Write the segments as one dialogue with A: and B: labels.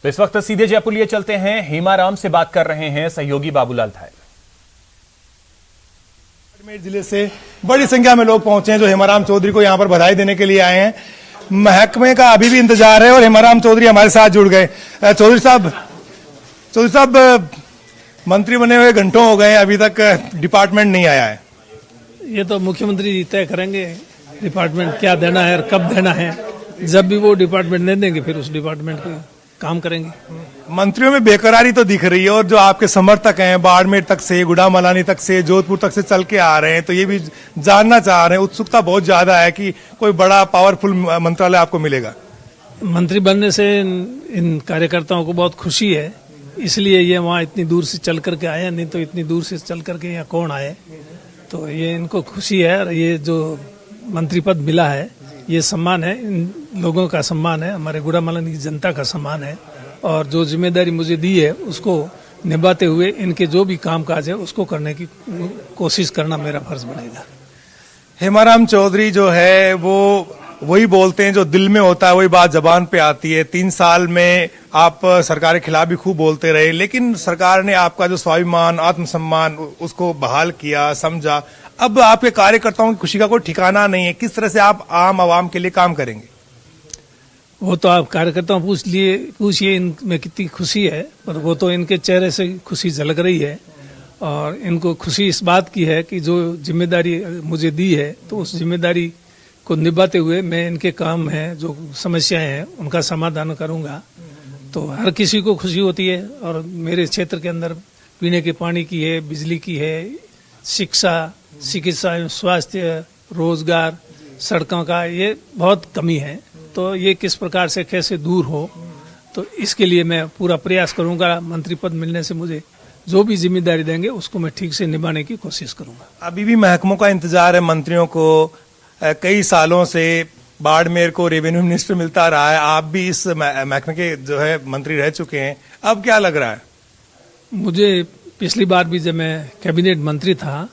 A: तो इस वक्त सीधे जयपुर लिए चलते हैं। हेमाराम से बात कर रहे हैं सहयोगी बाबूलाल धायल।
B: बाड़मेर जिले से बड़ी संख्या में लोग पहुंचे हैं जो हेमाराम चौधरी को यहां पर बधाई देने के लिए आए हैं। महकमे का अभी भी इंतजार है और हेमाराम चौधरी हमारे साथ जुड़ गए। चौधरी साहब मंत्री बने हुए घंटों हो गए, अभी तक डिपार्टमेंट नहीं आया है।
C: ये तो मुख्यमंत्री तय करेंगे डिपार्टमेंट क्या देना है और कब देना है। जब भी वो डिपार्टमेंट दे देंगे फिर उस डिपार्टमेंट पे काम करेंगे।
B: मंत्रियों में बेकरारी तो दिख रही है और जो आपके समर्थक हैं बाड़मेर तक से, गुड़ामलानी तक से, जोधपुर तक से चल के आ रहे हैं, तो ये भी जानना चाह रहे हैं, उत्सुकता बहुत ज्यादा है कि कोई बड़ा पावरफुल मंत्रालय आपको मिलेगा।
C: मंत्री बनने से इन कार्यकर्ताओं को बहुत खुशी है, इसलिए ये वहाँ इतनी दूर से चल करके आए, नहीं तो इतनी दूर से चल करके यहाँ कौन आए। तो ये इनको खुशी है और ये जो मंत्री पद मिला है ये सम्मान है, इन लोगों का सम्मान है, हमारे गुड़ामलानी की जनता का सम्मान है। और जो जिम्मेदारी मुझे दी है उसको निभाते हुए इनके जो भी कामकाज है उसको करने की कोशिश करना मेरा फर्ज बनेगा।
B: हेमाराम चौधरी जो है वो वही बोलते हैं जो दिल में होता है, वही बात जबान पे आती है। 3 साल में आप सरकार के खिलाफ भी खूब बोलते रहे, लेकिन सरकार ने आपका जो स्वाभिमान, आत्मसम्मान उसको बहाल किया, समझा। अब आपके कार्यकर्ताओं की खुशी का कोई ठिकाना नहीं है। किस तरह से आप आम आवाम के लिए काम करेंगे?
C: वो तो आप कार्यकर्ताओं पूछिए इनमें कितनी खुशी है, पर वो तो इनके चेहरे से खुशी झलक रही है। और इनको खुशी इस बात की है कि जो जिम्मेदारी मुझे दी है तो उस जिम्मेदारी को निभाते हुए मैं इनके काम हैं, जो समस्याएं हैं उनका समाधान करूंगा। तो हर किसी को खुशी होती है और मेरे क्षेत्र के अंदर पीने के पानी की है, बिजली की है, शिक्षा, चिकित्सा, स्वास्थ्य, रोजगार, सड़कों का ये बहुत कमी है। तो ये किस प्रकार से कैसे दूर हो, तो इसके लिए मैं पूरा प्रयास करूंगा। मंत्री पद मिलने से मुझे जो भी जिम्मेदारी देंगे उसको मैं ठीक से निभाने की कोशिश करूंगा।
B: अभी भी महकमों का इंतजार है मंत्रियों को। कई सालों से बाड़मेर को रेवेन्यू मिनिस्टर मिलता रहा है, आप भी इस महकमे के जो है मंत्री रह चुके हैं। अब क्या लग रहा है?
C: मुझे पिछली बार भी जब मैं कैबिनेट मंत्री था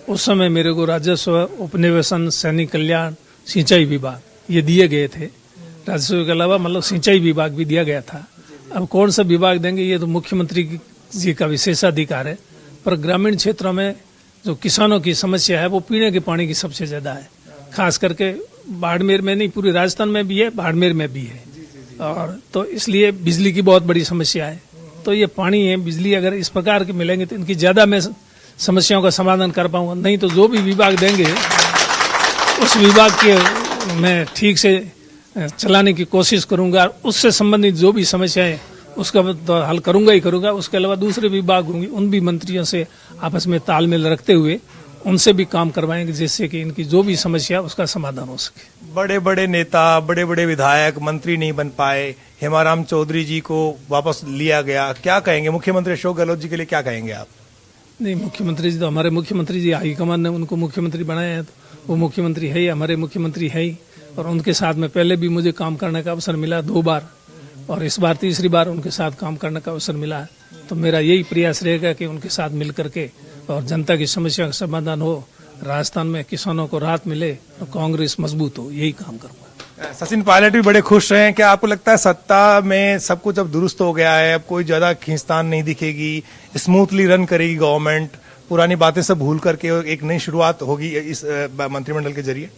C: उस समय मेरे को राजस्व, उपनिवेशन, सैनिक कल्याण, सिंचाई विभाग ये दिए गए थे। राजस्व के अलावा मतलब सिंचाई विभाग भी दिया गया था। अब कौन सा विभाग देंगे ये तो मुख्यमंत्री जी का विशेषाधिकार है। पर ग्रामीण क्षेत्रों में जो किसानों की समस्या है वो पीने के पानी की सबसे ज्यादा है, खास करके बाड़मेर में नहीं, पूरे राजस्थान में भी है, बाड़मेर में भी है। और तो इसलिए बिजली की बहुत बड़ी समस्या है। तो ये पानी है, बिजली अगर इस प्रकार के मिलेंगे तो इनकी ज्यादा मैं समस्याओं का समाधान कर पाऊंगा। नहीं तो जो भी विभाग देंगे उस विभाग के मैं ठीक से चलाने की कोशिश करूंगा। उससे संबंधित जो भी समस्याएं उसका तो हल करूंगा ही करूंगा। उसके अलावा दूसरे विभाग होंगे उन भी मंत्रियों से आपस में तालमेल रखते हुए उनसे भी काम करवाएंगे, जिससे कि इनकी जो भी समस्या उसका समाधान हो सके।
B: बड़े बड़े नेता, बड़े बड़े विधायक मंत्री नहीं बन पाए, हेमाराम चौधरी जी को वापस लिया गया, क्या कहेंगे? मुख्यमंत्री अशोक गहलोत जी के लिए क्या कहेंगे आप?
C: नहीं, मुख्यमंत्री जी तो हमारे मुख्यमंत्री जी, हाईकमान ने उनको मुख्यमंत्री बनाया है, तो वो मुख्यमंत्री है ही, हमारे मुख्यमंत्री है ही। और उनके साथ में पहले भी मुझे काम करने का अवसर मिला 2 बार, और इस बार तीसरी बार उनके साथ काम करने का अवसर मिला है। तो मेरा यही प्रयास रहेगा कि उनके साथ मिल करके और जनता की समस्या का समाधान हो, राजस्थान में किसानों को राहत मिले और कांग्रेस मजबूत हो, यही काम करूंगा।
B: सचिन पायलट भी बड़े खुश रहे हैं। क्या आपको लगता है सत्ता में सब कुछ अब दुरुस्त हो गया है, अब कोई ज्यादा खींचतान नहीं दिखेगी, स्मूथली रन करेगी गवर्नमेंट, पुरानी बातें सब भूल करके एक नई शुरुआत होगी इस मंत्रिमंडल के जरिए?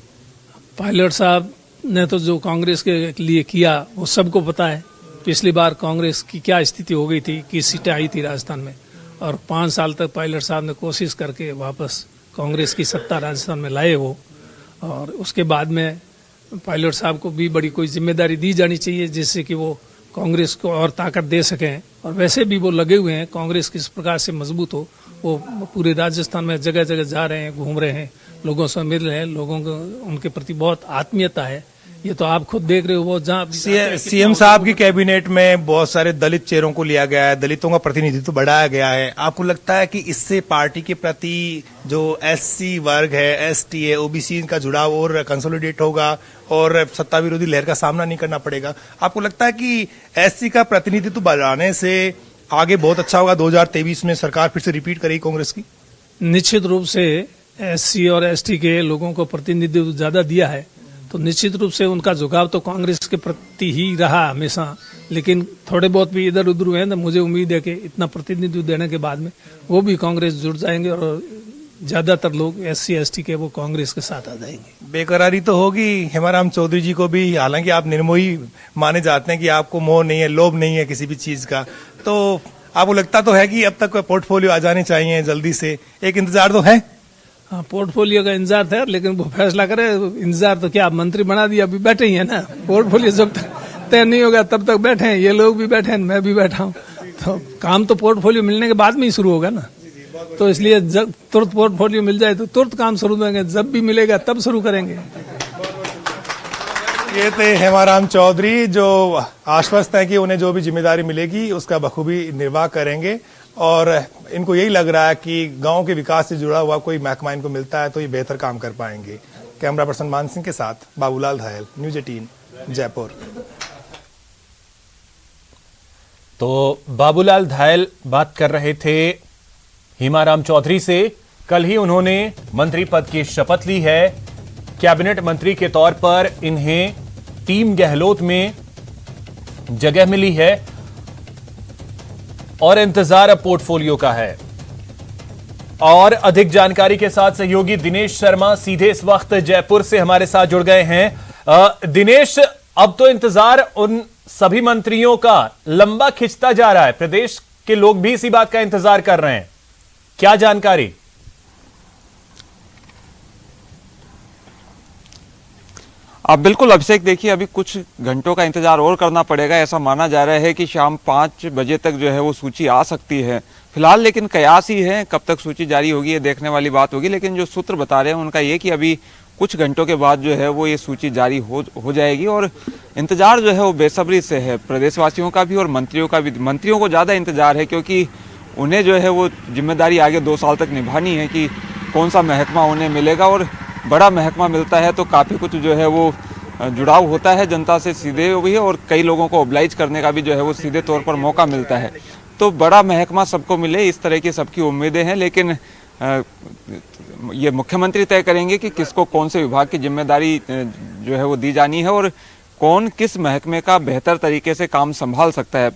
C: पायलट साहब ने तो जो कांग्रेस के लिए किया वो सबको पता है। पिछली बार कांग्रेस की क्या स्थिति हो गई थी, किस सीटें आई थी राजस्थान में, और 5 साल तक पायलट साहब ने कोशिश करके वापस कांग्रेस की सत्ता राजस्थान में लाए वो। और उसके बाद में पायलट साहब को भी बड़ी कोई जिम्मेदारी दी जानी चाहिए जिससे कि वो कांग्रेस को और ताकत दे सकें। और वैसे भी वो लगे हुए हैं कांग्रेस किस प्रकार से मजबूत हो। वो पूरे राजस्थान में जगह जगह जा रहे हैं, घूम रहे हैं, लोगों से मिल रहे हैं, लोगों को उनके प्रति बहुत आत्मीयता है। ये तो आप खुद देख रहे हो। वो जहाँ
B: सीएम साहब की कैबिनेट में बहुत सारे दलित चेहरों को लिया गया है, दलितों का प्रतिनिधित्व बढ़ाया गया है। आपको लगता है कि इससे पार्टी के प्रति जो एससी वर्ग है, एसटी है, ओबीसी का जुड़ाव और कंसोलिडेट होगा और सत्ता विरोधी लहर का सामना नहीं करना पड़ेगा? आपको लगता है कि एससी का प्रतिनिधित्व बढ़ाने से आगे बहुत अच्छा होगा? 2023 में सरकार फिर से रिपीट करेगी कांग्रेस की?
C: निश्चित रूप से एससी और एसटी के लोगों को प्रतिनिधित्व ज्यादा दिया है तो निश्चित रूप से उनका झुकाव तो कांग्रेस के प्रति ही रहा हमेशा। लेकिन थोड़े बहुत भी इधर उधर हुए हैं, तो मुझे उम्मीद है कि इतना प्रतिनिधित्व देने के बाद में वो भी कांग्रेस जुड़ जाएंगे और ज्यादातर लोग SC ST के वो कांग्रेस के साथ आ जाएंगे।
B: बेकरारी तो होगी हेमाराम चौधरी जी को भी, हालांकि आप निर्मोही माने जाते हैं कि आपको मोह नहीं है, लोभ नहीं है किसी भी चीज का, तो आपको लगता तो है कि अब तक पोर्टफोलियो आ जाने चाहिए जल्दी से, एक इंतजार तो है?
C: हाँ, पोर्टफोलियो का इंतजार था, लेकिन वो फैसला करे। इंतजार तो क्या, मंत्री बना दिया, अभी बैठे ही है ना। पोर्टफोलियो जब तक तय नहीं होगा तब तक बैठे हैं, ये लोग भी बैठे हैं, मैं भी बैठा हूँ। तो काम तो पोर्टफोलियो मिलने के बाद में ही शुरू होगा ना, तो इसलिए जब तुरंत पोर्टफोलियो मिल जाए तो तुरंत काम शुरू करेंगे, जब भी मिलेगा तब शुरू करेंगे।
B: ये थे हेमाराम चौधरी जो आश्वस्त है कि उन्हें जो भी जिम्मेदारी मिलेगी उसका बखूबी निर्वाह करेंगे, और इनको यही लग रहा है कि गांव के विकास से जुड़ा हुआ कोई महकमा इनको मिलता है तो ये बेहतर काम कर पाएंगे। कैमरा पर्सन मान सिंह के साथ बाबूलाल धायल, न्यूज़ 18 जयपुर।
A: तो बाबूलाल धायल बात कर रहे थे हेमाराम चौधरी से। कल ही उन्होंने मंत्री पद की शपथ ली है। कैबिनेट मंत्री के तौर पर इन्हें टीम गहलोत में जगह मिली है और इंतजार अब पोर्टफोलियो का है। और अधिक जानकारी के साथ सहयोगी दिनेश शर्मा सीधे इस वक्त जयपुर से हमारे साथ जुड़ गए हैं। दिनेश, अब तो इंतजार उन सभी मंत्रियों का लंबा खिंचता जा रहा है, प्रदेश के लोग भी इसी बात का इंतजार कर रहे हैं, क्या जानकारी?
D: अब बिल्कुल अभिषेक, देखिए अभी कुछ घंटों का इंतजार और करना पड़ेगा। ऐसा माना जा रहा है कि शाम 5 बजे तक जो है वो सूची आ सकती है फिलहाल, लेकिन कयास ही है, कब तक सूची जारी होगी ये देखने वाली बात होगी। लेकिन जो सूत्र बता रहे हैं उनका ये कि अभी कुछ घंटों के बाद जो है वो ये सूची जारी हो जाएगी, और इंतजार जो है वो बेसब्री से है प्रदेशवासियों का भी और मंत्रियों का भी। मंत्रियों को ज़्यादा इंतजार है क्योंकि उन्हें जो है वो जिम्मेदारी आगे 2 साल तक निभानी है कि कौन सा महकमा उन्हें मिलेगा, और बड़ा महकमा मिलता है तो काफ़ी कुछ जो है वो जुड़ाव होता है जनता से सीधे भी, और कई लोगों को ओब्लाइज करने का भी जो है वो सीधे तौर पर मौका मिलता है। तो बड़ा महकमा सबको मिले, इस तरह की सबकी उम्मीदें हैं, लेकिन ये मुख्यमंत्री तय करेंगे कि किसको कौन से विभाग की जिम्मेदारी जो है वो दी जानी है और कौन किस महकमे का बेहतर तरीके से काम संभाल सकता है।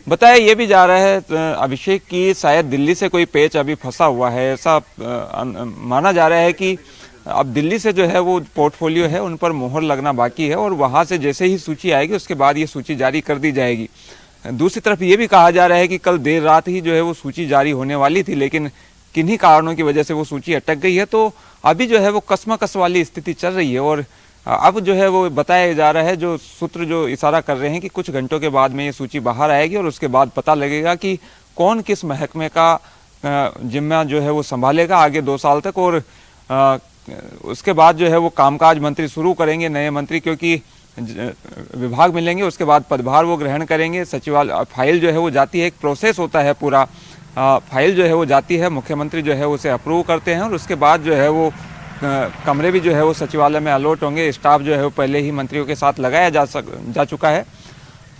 D: बताया ये भी जा रहा है अभिषेक की शायद दिल्ली से कोई पेच अभी फंसा हुआ है, ऐसा माना जा रहा है कि अब दिल्ली से जो है वो पोर्टफोलियो है उन पर मोहर लगना बाकी है, और वहाँ से जैसे ही सूची आएगी उसके बाद ये सूची जारी कर दी जाएगी। दूसरी तरफ ये भी कहा जा रहा है कि कल देर रात ही जो है वो सूची जारी होने वाली थी, लेकिन किन्हीं कारणों की वजह से वो सूची अटक गई है। तो अभी जो है वो कसमकस वाली स्थिति चल रही है, और अब जो है वो बताया जा रहा है, जो सूत्र जो इशारा कर रहे हैं कि कुछ घंटों के बाद में ये सूची बाहर आएगी और उसके बाद पता लगेगा कि कौन किस महकमे का जिम्मा जो है वो संभालेगा आगे 2 साल तक। और उसके बाद जो है वो कामकाज मंत्री शुरू करेंगे, नए मंत्री, क्योंकि विभाग मिलेंगे, उसके बाद पदभार वो ग्रहण करेंगे। सचिवालय फाइल जो है वो जाती है, एक प्रोसेस होता है पूरा, फाइल जो है वो जाती है, मुख्यमंत्री जो है उसे अप्रूव करते हैं, और उसके बाद जो है वो कमरे भी जो है वो सचिवालय में अलॉट होंगे। स्टाफ जो है वो पहले ही मंत्रियों के साथ लगाया जा चुका है।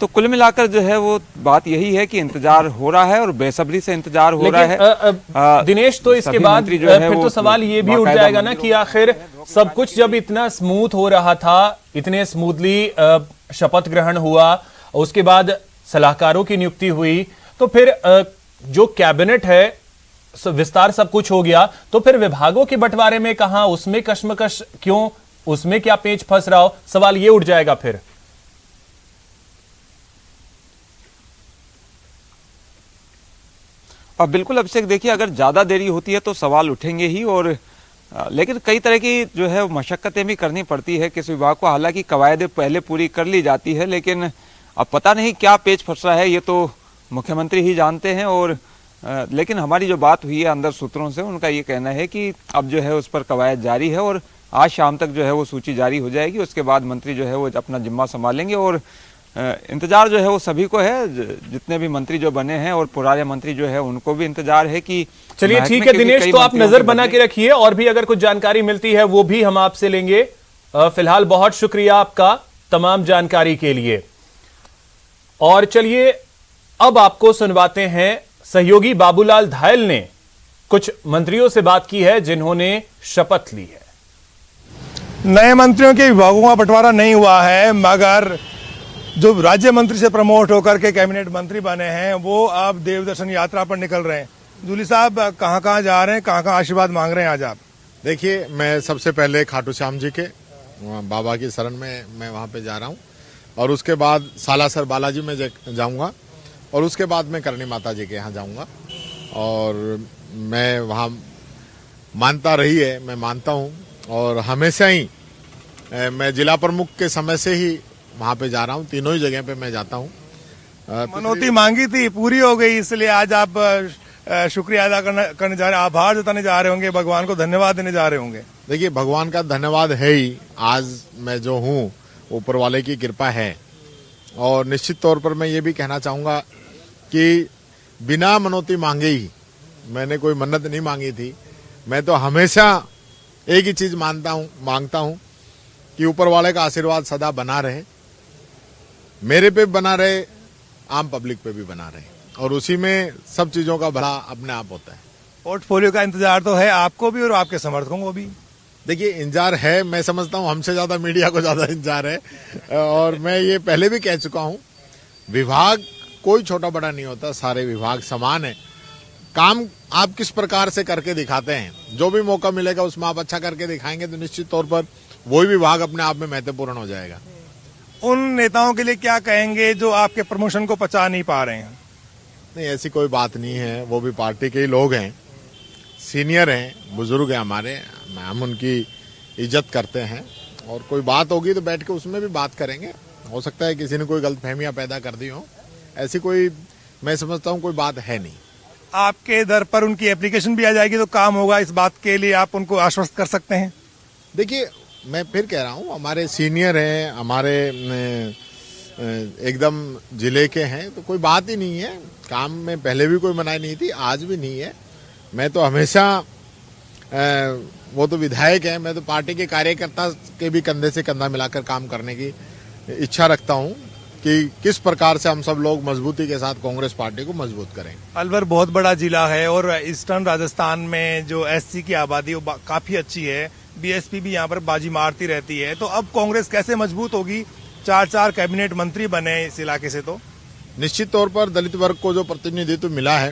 D: तो कुल मिलाकर जो है वो बात यही है कि इंतजार हो रहा है और बेसब्री से इंतजार हो रहा है।
A: दिनेश, तो इसके बाद फिर तो सवाल ये भी उठ जाएगा ना कि आखिर सब कुछ जब इतना स्मूथ हो रहा था, इतने स्मूथली शपथ ग्रहण हुआ, उसके बाद सलाहकारों की नियुक्ति हुई, तो फिर जो कैबिनेट है विस्तार सब कुछ हो गया, तो फिर विभागों के बंटवारे में कहां, उसमें कश्मकश क्यों, उसमें क्या पेच फंस रहा हो, सवाल ये उठ जाएगा फिर।
D: अब बिल्कुल अभिषेक, देखिए अगर ज़्यादा देरी होती है तो सवाल उठेंगे ही, और लेकिन कई तरह की जो है मशक्क़तें भी करनी पड़ती है किस विभाग को। हालांकि कवायदे पहले पूरी कर ली जाती है, लेकिन अब पता नहीं क्या पेच फंस रहा है, ये तो मुख्यमंत्री ही जानते हैं। और लेकिन हमारी जो बात हुई है अंदर सूत्रों से, उनका ये कहना है कि अब जो है उस पर कवायद जारी है और आज शाम तक जो है वो सूची जारी हो जाएगी। उसके बाद मंत्री जो है वो अपना जिम्मा संभालेंगे, और इंतजार जो है वो सभी को है, जितने भी मंत्री जो बने हैं और पुराने मंत्री जो है उनको भी इंतजार है कि
A: चलिए ठीक है दिनेश, तो आप नजर बना के रखिए, और भी अगर कुछ जानकारी मिलती है वो भी हम आपसे लेंगे। फिलहाल बहुत शुक्रिया आपका तमाम जानकारी के लिए। और चलिए अब आपको सुनवाते हैं, सहयोगी बाबूलाल धायल ने कुछ मंत्रियों से बात की है जिन्होंने शपथ ली है।
B: नए मंत्रियों के विभागों का बंटवारा नहीं हुआ है, मगर जो राज्य मंत्री से प्रमोट होकर के कैबिनेट मंत्री बने हैं वो अब देवदर्शन यात्रा पर निकल रहे हैं। जूली साहब कहाँ कहाँ जा रहे हैं, कहाँ कहाँ आशीर्वाद मांग रहे हैं आज आप?
E: देखिए, मैं सबसे पहले खाटू श्याम जी के बाबा की शरण में मैं वहाँ पे जा रहा हूँ, और उसके बाद सालासर बालाजी में जाऊँगा, और उसके बाद मैं करणी माता जी के यहाँ जाऊँगा। और मैं वहाँ मानता रही है, मैं मानता हूँ, और हमेशा ही मैं जिला प्रमुख के समय से ही वहाँ पे जा रहा हूँ। तीनों ही जगह पे मैं जाता हूँ।
B: मनौती मांगी थी, पूरी हो गई, इसलिए आज आप शुक्रिया अदा करने जा रहे हैं, आभार जताने जा रहे होंगे, भगवान को धन्यवाद देने जा रहे होंगे।
E: देखिए, भगवान का धन्यवाद है ही, आज मैं जो हूँ ऊपर वाले की कृपा है। और निश्चित तौर पर मैं ये भी कहना चाहूँगा कि बिना मनौती मांगे ही, मैंने कोई मन्नत नहीं मांगी थी, मैं तो हमेशा एक ही चीज मांगता हूँ कि ऊपर वाले का आशीर्वाद सदा बना रहे, मेरे पे बना रहे, आम पब्लिक पे भी बना रहे, और उसी में सब चीजों का भला अपने आप होता है।
B: पोर्टफोलियो का इंतजार तो है आपको भी और आपके समर्थकों को भी।
E: देखिए, इंतजार है, मैं समझता हूँ हमसे ज्यादा मीडिया को ज्यादा इंतजार है, और मैं ये पहले भी कह चुका हूँ, विभाग कोई छोटा बड़ा नहीं होता, सारे विभाग समान है। काम आप किस प्रकार से करके दिखाते हैं, जो भी मौका मिलेगा उसमें आप अच्छा करके दिखाएंगे तो निश्चित तौर पर वही विभाग अपने आप में महत्वपूर्ण हो जाएगा।
B: उन नेताओं के लिए क्या कहेंगे जो आपके प्रमोशन को पचा नहीं पा रहे हैं?
E: नहीं, ऐसी कोई बात नहीं है, वो भी पार्टी के ही लोग हैं, सीनियर हैं, बुजुर्ग हैं हमारे, हम उनकी इज्जत करते हैं, और कोई बात होगी तो बैठ के उसमें भी बात करेंगे। हो सकता है किसी ने कोई गलतफहमियां पैदा कर दी हो, ऐसी कोई मैं समझता हूँ कोई बात है नहीं।
B: आपके दर पर उनकी एप्लीकेशन भी आ जाएगी तो काम होगा, इस बात के लिए आप उनको आश्वस्त कर सकते हैं?
E: देखिए, मैं फिर कह रहा हूँ, हमारे सीनियर हैं, हमारे एकदम जिले के हैं, तो कोई बात ही नहीं है। काम में पहले भी कोई मनाही नहीं थी, आज भी नहीं है। मैं तो हमेशा वो तो विधायक है, मैं तो पार्टी के कार्यकर्ता के भी कंधे से कंधा मिलाकर काम करने की इच्छा रखता हूँ कि किस प्रकार से हम सब लोग मजबूती के साथ कांग्रेस पार्टी को मजबूत करें।
B: अलवर बहुत बड़ा जिला है और ईस्टर्न राजस्थान में जो एससी की आबादी वो काफी अच्छी है, बीएसपी भी यहाँ पर बाजी मारती रहती है, तो अब कांग्रेस कैसे मजबूत होगी? 4 कैबिनेट मंत्री बने इस इलाके से, तो
E: निश्चित तौर पर दलित वर्ग को जो प्रतिनिधित्व मिला है,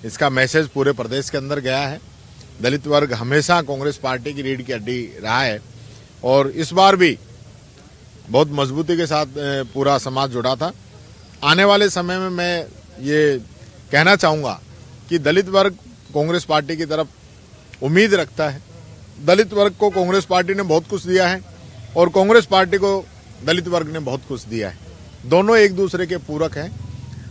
E: इसका मैसेज पूरे प्रदेश के अंदर गया है। दलित वर्ग हमेशा कांग्रेस पार्टी की रीढ़ की हड्डी रहा है, और इस बार भी बहुत मजबूती के साथ पूरा समाज जुड़ा था। आने वाले समय में मैं ये कहना चाहूंगा कि दलित वर्ग कांग्रेस पार्टी की तरफ उम्मीद रखता है। दलित वर्ग को कांग्रेस पार्टी ने बहुत कुछ दिया है, और कांग्रेस पार्टी को दलित वर्ग ने बहुत कुछ दिया है। दोनों एक दूसरे के पूरक हैं।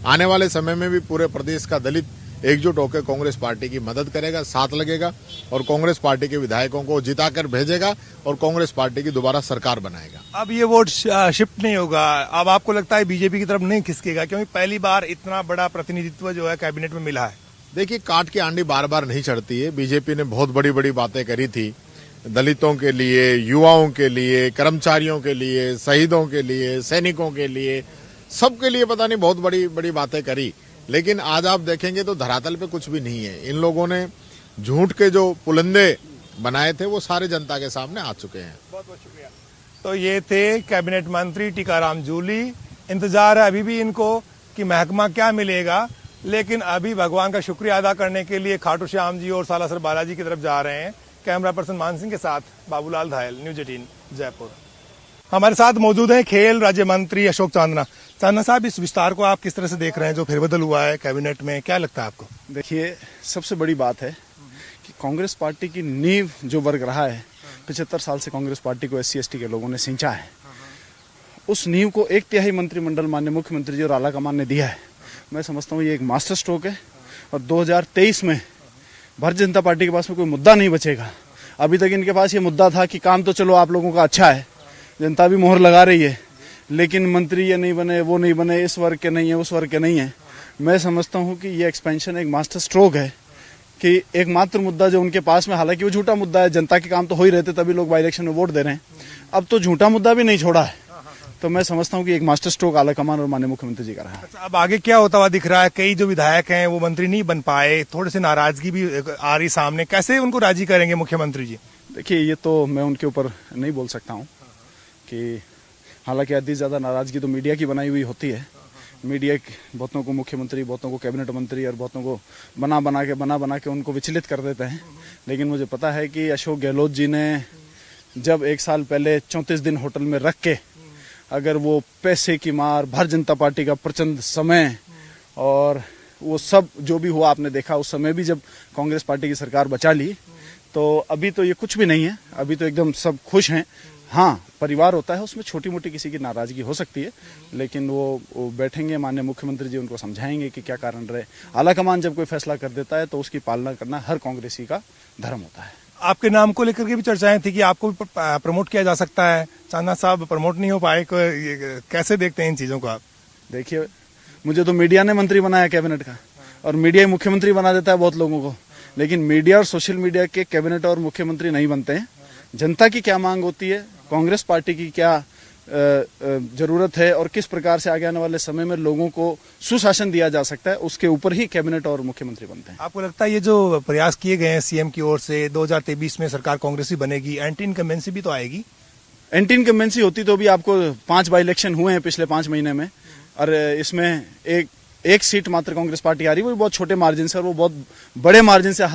E: आने वाले समय में भी पूरे प्रदेश का दलित एकजुट होकर कांग्रेस पार्टी की मदद करेगा, साथ लगेगा, और कांग्रेस पार्टी के विधायकों को जिताकर भेजेगा, और कांग्रेस पार्टी की दोबारा सरकार बनाएगा।
B: अब ये वोट शिफ्ट नहीं होगा, अब आपको लगता है बीजेपी की तरफ नहीं खिसकेगा, क्योंकि पहली बार इतना बड़ा प्रतिनिधित्व जो है कैबिनेट में मिला है?
E: देखिए, काट की आंडी बार बार नहीं चढ़ती है। बीजेपी ने बहुत बड़ी बड़ी बातें करी थी, दलितों के लिए, युवाओं के लिए, कर्मचारियों के लिए, शहीदों के लिए, सैनिकों के लिए, सबके लिए पता नहीं बहुत बड़ी बड़ी बातें करी, लेकिन आज आप देखेंगे तो धरातल पे कुछ भी नहीं है। इन लोगों ने झूठ के जो पुलंदे बनाए थे वो सारे जनता के सामने आ चुके हैं।
B: बहुत बहुत शुक्रिया। तो ये थे कैबिनेट मंत्री टीकाराम जूली। इंतजार है अभी भी इनको कि महकमा क्या मिलेगा, लेकिन अभी भगवान का शुक्रिया अदा करने के लिए खाटू श्याम जी और सालासर बालाजी की तरफ जा रहे हैं। कैमरा पर्सन मान सिंह के साथ बाबूलाल धायल, न्यूज 18 जयपुर। हमारे साथ मौजूद हैं खेल राज्य मंत्री अशोक चांदना। चांदना साहब, इस विस्तार को आप किस तरह से देख रहे हैं जो फेरबदल हुआ है कैबिनेट में, क्या लगता है आपको?
F: देखिए, सबसे बड़ी बात है कि कांग्रेस पार्टी की नींव जो वर्ग रहा है, 75 साल से कांग्रेस पार्टी को SC/ST के लोगों ने सिंचा है, उस नींव को 1/3 मंत्रिमंडल माननीय मुख्यमंत्री जी और आला कमान ने दिया है। मैं समझता हूँ ये एक मास्टर स्ट्रोक है, और 2023 में भारतीय जनता पार्टी के पास में कोई मुद्दा नहीं बचेगा। अभी तक इनके पास ये मुद्दा था कि काम तो चलो आप लोगों का अच्छा है, जनता भी मोहर लगा रही है, लेकिन मंत्री ये नहीं बने, वो नहीं बने, इस वर्ग के नहीं है, उस वर्ग के नहीं है। मैं समझता हूँ कि ये एक्सपेंशन एक मास्टर स्ट्रोक है कि एकमात्र मुद्दा जो उनके पास में, हालांकि वो झूठा मुद्दा है, जनता के काम तो हो ही रहते तभी लोग बाई इलेक्शन में वोट दे रहे हैं, अब तो झूठा मुद्दा भी नहीं छोड़ा है। तो मैं समझता हूँ कि एक मास्टर स्ट्रोक आला कमान और माननीय मुख्यमंत्री जी का रहा है।
B: अच्छा, अब आगे क्या होता हुआ दिख रहा है? कई जो विधायक हैं वो मंत्री नहीं बन पाए, थोड़ी सी नाराजगी भी आ रही सामने, कैसे उनको राजी करेंगे मुख्यमंत्री जी?
F: देखिए, ये तो मैं उनके ऊपर नहीं बोल सकता हूँ कि हालांकि आधी ज़्यादा नाराज़गी तो मीडिया की बनाई हुई होती है। मीडिया बहुतों को मुख्यमंत्री, बहुतों को कैबिनेट मंत्री और बहुतों को बना के उनको विचलित कर देते हैं। लेकिन मुझे पता है कि अशोक गहलोत जी ने जब 1 साल पहले 34 दिन होटल में रख के अगर वो पैसे की मार, भारतीय जनता पार्टी का प्रचंड समय और वो सब जो भी हुआ आपने देखा, उस समय भी जब कांग्रेस पार्टी की सरकार बचा ली, तो अभी तो ये कुछ भी नहीं है। अभी तो एकदम सब खुश हैं। हाँ, परिवार होता है, उसमें छोटी मोटी किसी की नाराजगी हो सकती है, लेकिन वो बैठेंगे, माननीय मुख्यमंत्री जी उनको समझाएंगे कि क्या कारण रहे। आलाकमान जब कोई फैसला कर देता है तो उसकी पालना करना हर कांग्रेसी का धर्म होता है।
B: आपके नाम को लेकर के भी चर्चाएं थी कि आपको भी प्रमोट किया जा सकता है। चांदना साहब प्रमोट नहीं हो पाए, कैसे देखते हैं इन चीजों को आप?
F: देखिए, मुझे तो मीडिया ने मंत्री बनाया कैबिनेट का, और मीडिया ही मुख्यमंत्री बना देता है बहुत लोगों को। लेकिन मीडिया और सोशल मीडिया के कैबिनेट और मुख्यमंत्री नहीं बनते हैं। जनता की क्या मांग होती है, कांग्रेस पार्टी की क्या जरूरत है और किस प्रकार से आगे आने वाले समय में लोगों को सुशासन दिया जा सकता है, उसके ऊपर ही कैबिनेट और मुख्यमंत्री बनते हैं।
B: आपको लगता है ये जो प्रयास किए गए हैं सीएम की ओर से 2023 में सरकार कांग्रेसी बनेगी, एंटी इनकम्बेंसी भी तो आएगी?
F: एंटी इनकम्बेंसी होती तो भी आपको 5 बाई इलेक्शन हुए हैं पिछले 5 महीने में, और इसमें एक सीट मात्र कांग्रेस पार्टी आ रही है, वो बहुत छोटे मार्जिन से, और वो बहुत बड़े मार्जिन से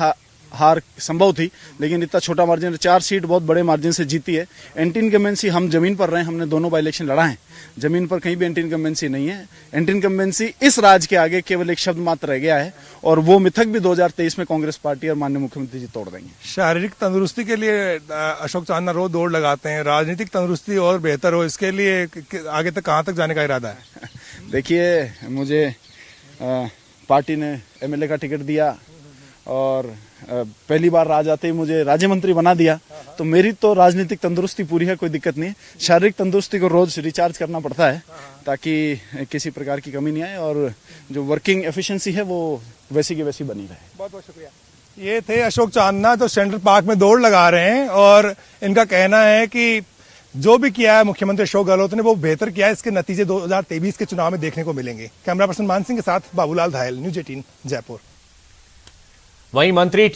F: हार संभव थी, लेकिन इतना छोटा मार्जिन, 4 सीट बहुत बड़े मार्जिन से जीती है। एंटी इनकम्बेंसी हम जमीन पर रहे, हमने दोनों बाई इलेक्शन लड़ा है, जमीन पर कहीं भी एंटी इनकम्बेंसी नहीं है। एंटी इनकम्बेंसी इस राज्य के आगे केवल एक शब्द मात्र रह गया है, और वो मिथक भी 2023 में कांग्रेस पार्टी और माननीय मुख्यमंत्री जी तोड़ देंगे।
B: शारीरिक तंदुरुस्ती के लिए अशोक चांदना रोज दौड़ लगाते हैं, राजनीतिक तंदुरुस्ती और बेहतर हो, इसके लिए आगे तक कहाँ तक जाने का इरादा है?
F: देखिए, मुझे पार्टी ने एमएलए का टिकट दिया और पहली बार राज आते ही मुझे राज्य मंत्री बना दिया, तो मेरी तो राजनीतिक तंदुरुस्ती पूरी है, कोई दिक्कत नहीं है। शारीरिक तंदुरुस्ती को रोज रिचार्ज करना पड़ता है ताकि किसी प्रकार की कमी नहीं आए, और जो वर्किंग एफिशिएंसी है वो वैसी की वैसी बनी रहे।
B: बहुत बहुत शुक्रिया। ये थे अशोक चांदना जो सेंट्रल पार्क में दौड़ लगा रहे हैं, और इनका कहना है कि जो भी किया है मुख्यमंत्री अशोक गहलोत ने वो बेहतर किया है। इसके नतीजे 2023 के चुनाव में देखने को मिलेंगे। कैमरा पर्सन मान सिंह के साथ बाबूलाल धायल, न्यूज़ 18 जयपुर।
A: वहीं मंत्री